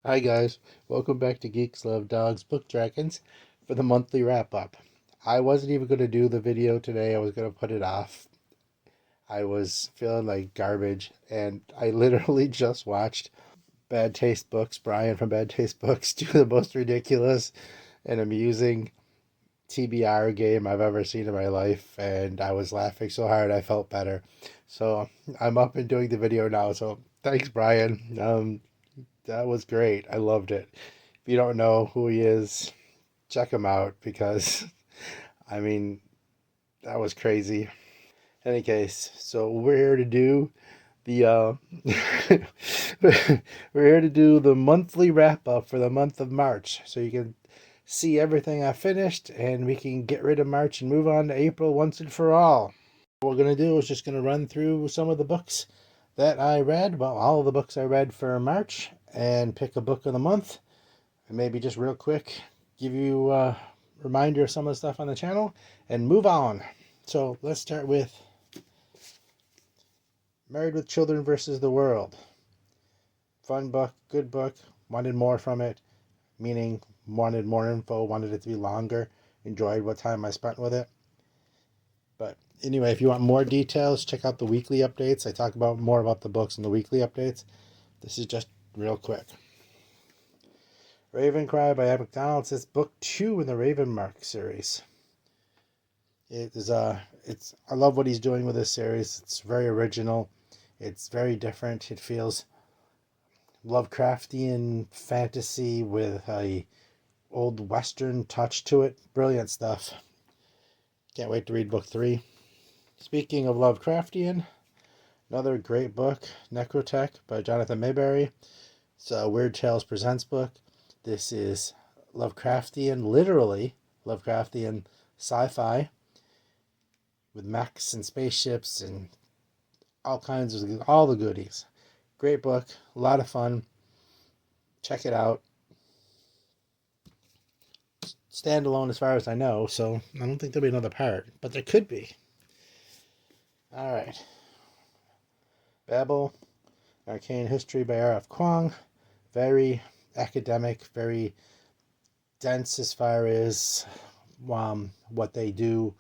Hi guys, welcome back to Geeks Love Dogs Book Dragons for the monthly wrap up. I wasn't even going to do the video today, I was going to put it off. I was feeling like garbage, and I literally just watched Bad Taste Books, Brian from Bad Taste Books, do the most ridiculous and amusing TBR game I've ever seen in my life, and I was laughing so hard I felt better. So I'm up and doing the video now, so thanks, Brian. That was great. I loved it. If you don't know who he is, check him out because I mean that was crazy. In any case, so we're here to do the we're here to do the monthly wrap up for the month of March, so you can see everything I finished, and we can get rid of March and move on to April once and for all. What we're gonna do is just gonna run through some of the books that I read, well, all of the books I read for March, and pick a book of the month. And maybe just real quick give you a reminder of some of the stuff on the channel and move on. So let's start with Married with Children versus the World. Fun book, good book, wanted more from it, meaning wanted more info, wanted it to be longer, enjoyed what time I spent with it. But anyway, if you want more details, check out the weekly updates. I talk about more about the books in the weekly updates. This is just real quick. Raven Cry by Ed McDonald. It's book 2 in the Raven Mark series. It's I love what he's doing with this series. It's very original. It's very different. It feels Lovecraftian fantasy with a old western touch to it. Brilliant stuff. Can't wait to read book 3. Speaking of Lovecraftian, another great book, Necrotech by Jonathan Mayberry. It's a Weird Tales Presents book. This is Lovecraftian, literally Lovecraftian sci-fi with mechs and spaceships and all the goodies. Great book, a lot of fun. Check it out. Standalone as far as I know, so I don't think there'll be another part, but there could be. All right. Babel, Arcane History by R.F. Kuang. Very academic, very dense as far as what they do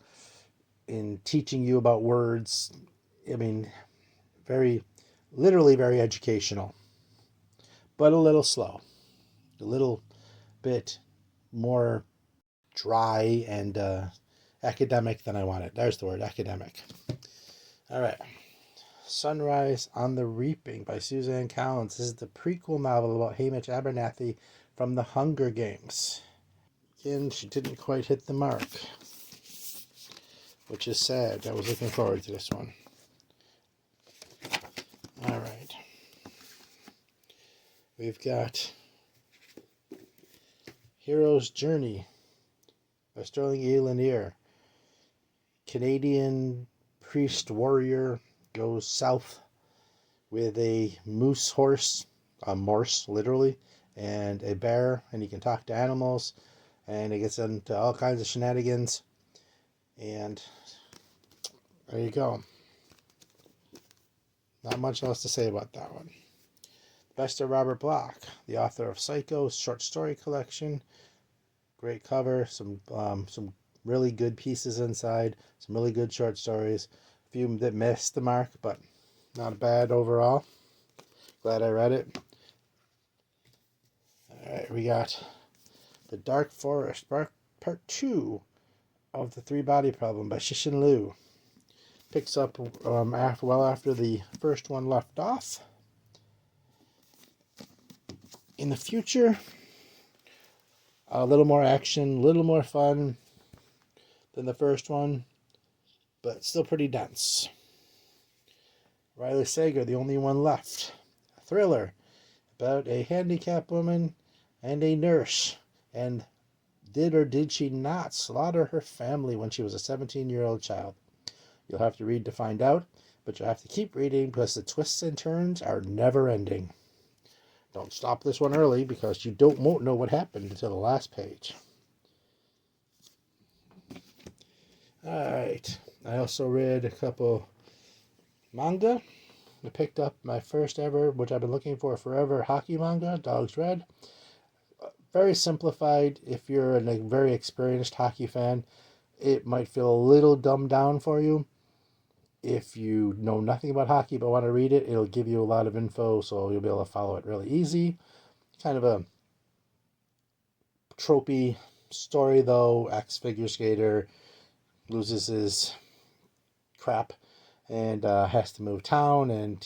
in teaching you about words. I mean, very, literally very educational, but a little slow, a little bit more dry and academic than I wanted. There's the word, academic. All right. Sunrise on the Reaping by Suzanne Collins. This is the prequel novel about Hamish Abernathy from the Hunger Games. Again, she didn't quite hit the mark, which is sad. I was looking forward to this one. All right. We've got Hero's Journey by Sterling E. Lanier. Canadian priest warrior goes south with a moose horse, a morse literally, and a bear, and he can talk to animals, and he gets into all kinds of shenanigans. And there you go. Not much else to say about that one. Best of Robert Bloch, the author of Psycho short story collection. Great cover, some really good pieces inside, some really good short stories. A few that missed the mark, but not bad overall. Glad I read it. All right, we got The Dark Forest, Part 2 of The Three Body Problem by Cixin Liu. Picks up after the first one left off. In the future, a little more action, a little more fun than the first one, but still pretty dense. Riley Sager, The Only One Left. A thriller about a handicapped woman and a nurse, and did or did she not slaughter her family when she was a 17-year-old child? You'll have to read to find out, but you'll have to keep reading because the twists and turns are never ending. Don't stop this one early because you won't know what happened until the last page. Alright, I also read a couple manga. I picked up my first ever, which I've been looking for forever, hockey manga, Dogs Red. Very simplified. If you're a very experienced hockey fan, it might feel a little dumbed down for you. If you know nothing about hockey but want to read it, it'll give you a lot of info, so you'll be able to follow it really easy. Kind of a tropey story, though. Ex-figure skater loses his crap and has to move town and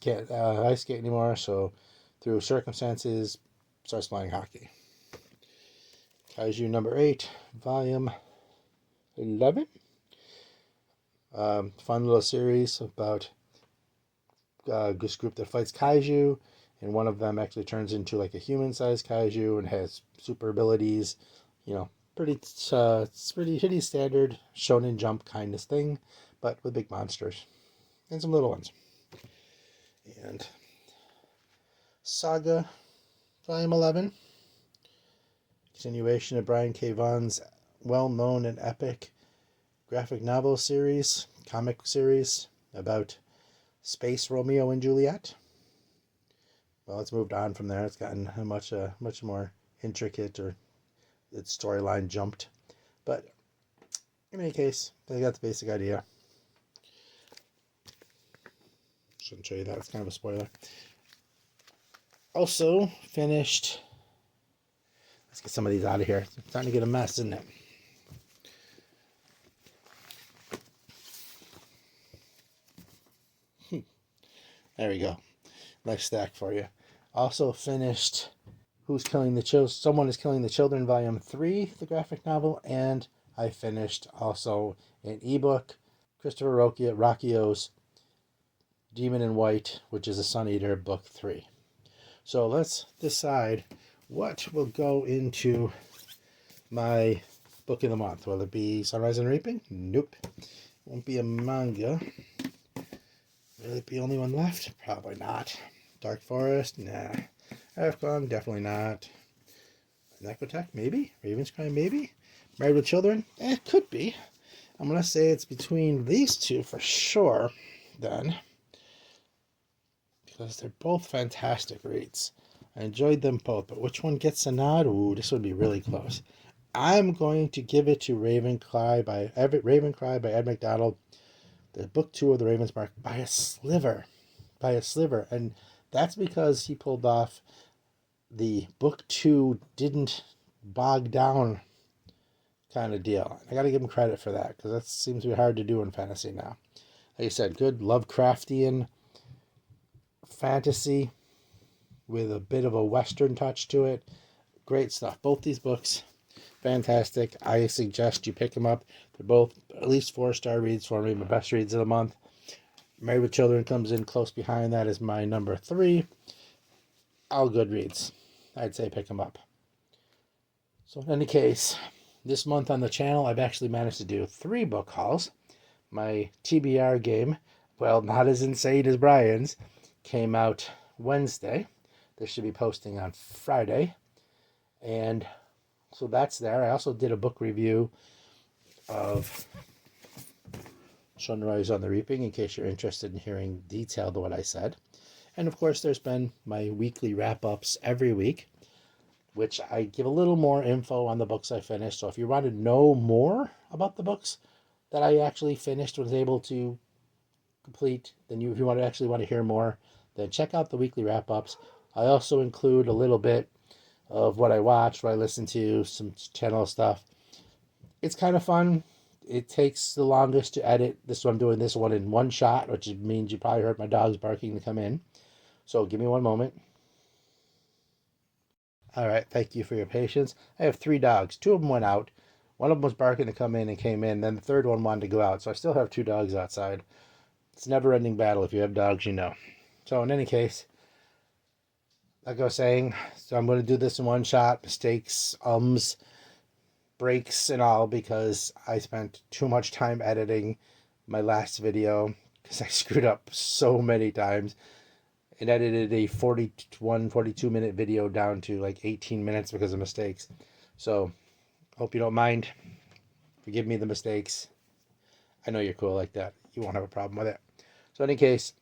can't ice skate anymore, so through circumstances starts playing hockey. Kaiju number 8, volume 11. Fun little series about this group that fights kaiju, and one of them actually turns into like a human-sized kaiju and has super abilities. You know, it's pretty standard Shonen Jump kind of thing, but with big monsters and some little ones. And Saga, volume 11, continuation of Brian K. Vaughan's well-known and epic graphic novel series, comic series about Space Romeo and Juliet. Well, it's moved on from there. It's gotten much more intricate, or its storyline jumped. But in any case, they got the basic idea. Shouldn't show you that. It's kind of a spoiler. Also finished. Let's get some of these out of here. It's starting to get a mess, isn't it? There we go. Next stack for you. Also finished Who's Killing the Children? Someone is Killing the Children, Volume 3, the graphic novel, and I finished also an ebook, Christopher Rocchio's Demon in White, which is a Sun Eater, Book 3. So let's decide what will go into my book of the month. Will it be Sunrise and Reaping? Nope. Won't be a manga. Will it be only one left? Probably not. Dark Forest? Nah. Afghan? Definitely not. Necrotech? Maybe. Raven's Crime? Maybe. Married with Children? It could be. I'm going to say it's between these two for sure, then. Because they're both fantastic reads. I enjoyed them both, but which one gets a nod? Ooh, this would be really close. I'm going to give it to Ravencry by Ed McDonald. The book 2 of the Raven's Mark by a sliver. And that's because he pulled off the book 2 didn't bog down kind of deal. I got to give him credit for that, because that seems to be hard to do in fantasy now. Like I said, good Lovecraftian fantasy with a bit of a Western touch to it. Great stuff. Both these books, fantastic. I suggest you pick them up. They're both at least 4-star reads for me, my best reads of the month. Married with Children comes in close behind that as my number 3. All good reads. I'd say pick them up. So in any case, this month on the channel, I've actually managed to do 3 book hauls. My TBR game, well, not as insane as Brian's, came out Wednesday. This should be posting on Friday. And so that's there. I also did a book review of Sunrise on the Reaping, in case you're interested in hearing detailed what I said. And of course, there's been my weekly wrap-ups every week, which I give a little more info on the books I finished. So if you want to know more about the books that I actually finished, was able to complete, then if you want to hear more, then check out the weekly wrap-ups. I also include a little bit of what I watched, what I listened to, some channel stuff. It's kind of fun. It takes the longest to edit. I'm doing this one in one shot, which means you probably heard my dogs barking to come in. So give me one moment. All right, thank you for your patience. I have 3 dogs. 2 of them went out. One of them was barking to come in and came in. Then the third one wanted to go out. So I still have 2 dogs outside. It's a never-ending battle. If you have dogs, you know. So in any case, like I was saying, so I'm going to do this in one shot. Mistakes, breaks, and all, because I spent too much time editing my last video, because I screwed up so many times and edited a 42 minute video down to like 18 minutes because of mistakes. So hope you don't mind. Forgive me the mistakes. I know you're cool like that. You won't have a problem with it. So in any case,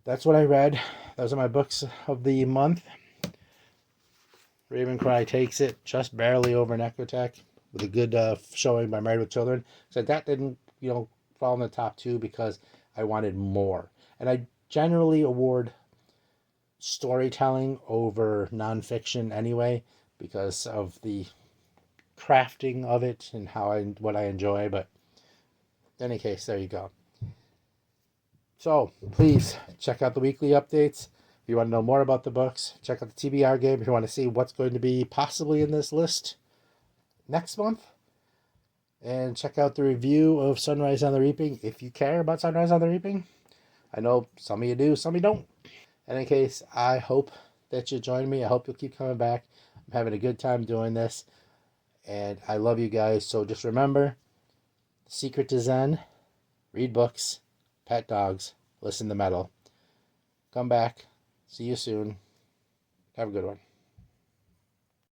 that's what I read. Those are my books of the month. Ravencry takes it just barely over Necrotech with a good showing by Married with Children. So that didn't, fall in the top two because I wanted more. And I generally award storytelling over nonfiction anyway because of the crafting of it and what I enjoy. But in any case, there you go. So please check out the weekly updates. If you want to know more about the books, check out the TBR game. If you want to see what's going to be possibly in this list next month, and check out the review of Sunrise on the Reaping if you care about Sunrise on the Reaping. I know some of you do, some of you don't. In any case, I hope that you join me. I hope you'll keep coming back. I'm having a good time doing this, and I love you guys. So just remember, the secret to Zen: read books, pet dogs, listen to metal. Come back. See you soon. Have a good one.